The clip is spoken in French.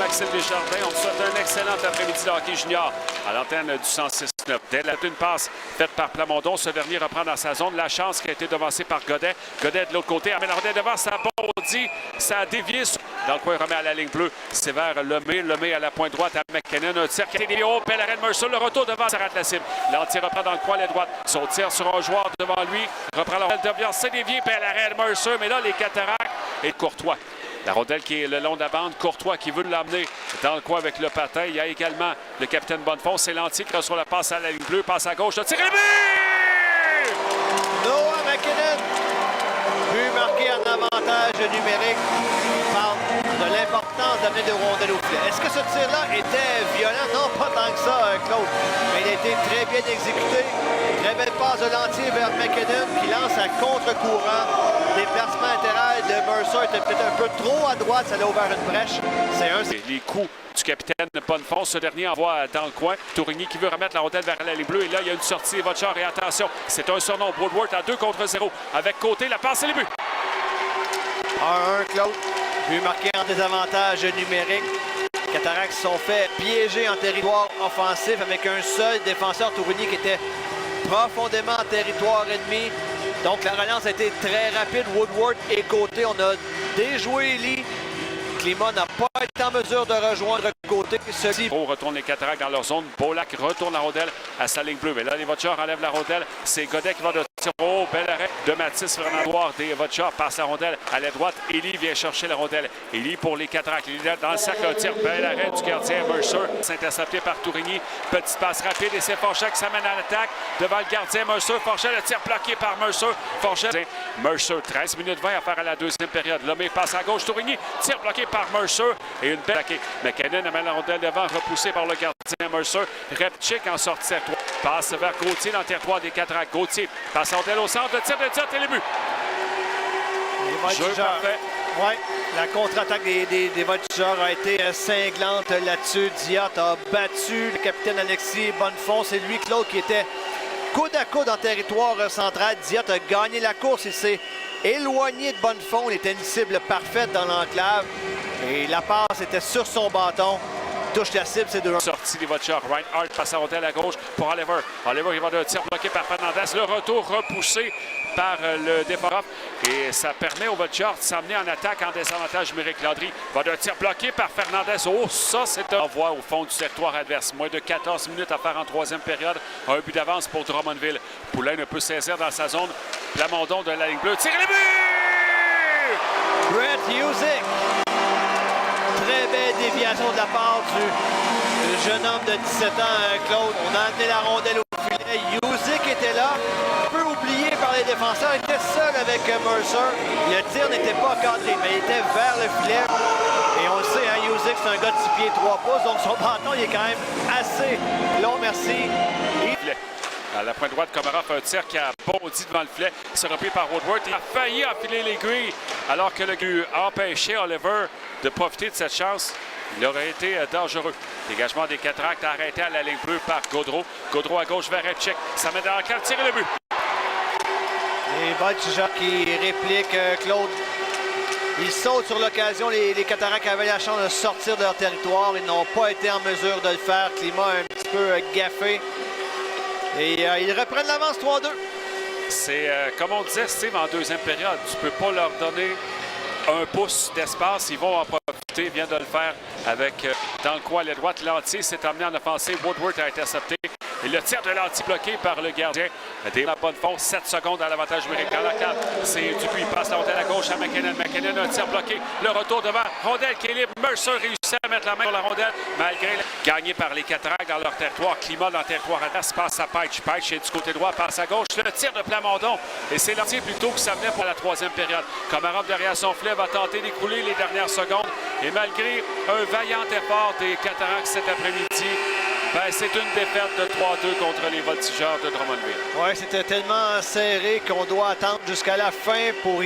Maxime Desjardins. On te souhaite un excellent après-midi de hockey junior à l'antenne du 106.9. Dès la une passe faite par Plamondon, ce dernier reprend dans sa zone. La chance qui a été devancée par Godet. Godet de l'autre côté amène la rondelle devant, ça bondit, ça a dévié dans le coin, remet à la ligne bleue. C'est vers Lemay à la pointe droite à McKinnon. Un tir qui est dévié haut, Pellerin Mercer, le retour devant, ça rate la cible. Lantier reprend dans le coin, la droite. Son tir sur un joueur devant lui. Reprend la rondelle devant, c'est dévié, Pellerin Mercer, mais là, les cataractes et Courtois. La rondelle qui est le long de la bande. Courtois qui veut l'amener dans le coin avec le patin. Il y a également le capitaine Bonnefond. C'est Lantier qui reçoit la passe à la ligne bleue. Passe à gauche. Le tir et but! Noah McKinnon. But marqué en avantage numérique. Il parle de l'importance d'amener de rondelles au filet. Est-ce que ce tir-là était violent? Non, pas tant que ça, Claude. Mais il a été très bien exécuté. Très belle passe de Lantier vers McKinnon qui lance à contre-courant. Déplacement latéral de Mercer était peut-être un peu trop à droite. Ça l'a ouvert une brèche. C'est un... Les coups du capitaine Bonnefond. Ce dernier envoie dans le coin. Tourigny qui veut remettre la rondelle vers la ligne bleue. Et là, il y a une sortie. Votchar et attention, c'est un surnom. Woodward à 2 contre 0. Avec Côté, la passe et les buts. 1-1, Claude. But marqué en désavantage numérique. Les Cataractes se sont fait piéger en territoire offensif avec un seul défenseur, Tourigny, qui était profondément en territoire ennemi. Donc la relance a été très rapide. Woodward et Côté, on a déjoué Lee. Climat n'a pas été en mesure de rejoindre Côté. Retourne les Cataractes dans leur zone. Beaulac retourne la rondelle à sa ligne bleue. Mais là, les Votchar enlèvent la rondelle. C'est Godet qui va de tir. Oh, bel arrêt de Mathis Fernandoire. Des Votchar passe la rondelle à la droite. Élie vient chercher la rondelle. Élie pour les Cataractes. Élie dans le cercle, tir. Bel arrêt du gardien Mercer. C'est intercepté par Tourigny. Petite passe rapide et c'est Forchet qui s'amène à l'attaque. Devant le gardien Mercer. Forchet, le tir bloqué par Mercer. Forchet. Mercer, 13 minutes 20 à faire à la deuxième période. Lemay passe à gauche. Tourigny, tir bloqué par Mercer. Et une belle attaquée. McKinnon amène la rondelle devant, repoussé par le gardien Mercer. Repchik en sortie à 3. Passe vers Gauthier dans le territoire des Cataractes. Gauthier passe la rondelle au centre. Le tir et les buts. Jeu parfait. Oui, la contre-attaque des Voltigeurs a été cinglante là-dessus. Diot a battu le capitaine Alexis Bonnefond. C'est lui, Claude, qui était coude à coude en territoire central. Diot a gagné la course. Il s'est éloigné de Bonnefond. Il était une cible parfaite dans l'enclave. Et la passe était sur son bâton. Touche la cible, c'est 2-1. Sortie des Votchar. Reinhardt passe la rondelle à gauche pour Oliver. Oliver, il va de tir bloqué par Fernandez. Le retour repoussé par le défenseur. Et ça permet aux Votchar de s'amener en attaque en désavantage numérique. Landry va de tir bloqué par Fernandez. Oh, ça, c'est un envoi au fond du territoire adverse. Moins de 14 minutes à faire en troisième période. Un but d'avance pour Drummondville. Poulain ne peut saisir dans sa zone. Plamondon de la ligne bleue. Tire les buts! Brett Husick. Très belle déviation de la part du jeune homme de 17 ans, Claude. On a amené la rondelle au filet. Husick était là, un peu oublié par les défenseurs. Il était seul avec Mercer. Le tir n'était pas cadré, mais il était vers le filet. Et on le sait, hein, Husick, c'est un gars de 6 pieds 3 pouces, donc son bâton il est quand même assez long, merci. À la pointe droite, Komarov a un tir qui a bondi devant le filet. Il s'est repris par Woodward. Il a failli enfiler l'aiguille alors que le but a empêché Oliver de profiter de cette chance. Il aurait été dangereux. Dégagement des Cataractes arrêté à la ligne bleue par Gaudreau. Gaudreau à gauche vers Repchik. Ça met dans la cale. Tire le but. Les Voltigeurs qui répliquent, Claude. Ils sautent sur l'occasion. Les Cataractes avaient la chance de sortir de leur territoire. Ils n'ont pas été en mesure de le faire. Climat un petit peu gaffé. Et ils reprennent l'avance 3-2. C'est comme on disait, Steve, en deuxième période. Tu ne peux pas leur donner un pouce d'espace. Ils vont en profiter. Ils viennent de le faire avec dans le coin à la droite. Lantier s'est amené en offensive. Woodward a intercepté. Et le tir de Lantier bloqué par le gardien. Des Bonnefond, 7 secondes à l'avantage numérique. Dans la carte, c'est Dupuis. Il passe la rondelle à gauche à McKinnon. McKinnon, un tir bloqué. Le retour devant. Rondelle qui est libre. Mercer réussit à mettre la main sur la rondelle. Malgré gagné par les Cataractes dans leur territoire. Climat dans le territoire adverse. Passe à Peitsch. Peitsch est du côté droit. Passe à gauche. Le tir de Plamondon. Et c'est Lantier plutôt que ça venait pour la troisième période. Komarov derrière son filet va tenter d'écouler les dernières secondes. Et malgré un vaillant effort des Cataractes cet après-midi, c'est une défaite de 3-2 contre les Voltigeurs de Drummondville. Oui, c'était tellement serré qu'on doit attendre jusqu'à la fin pour y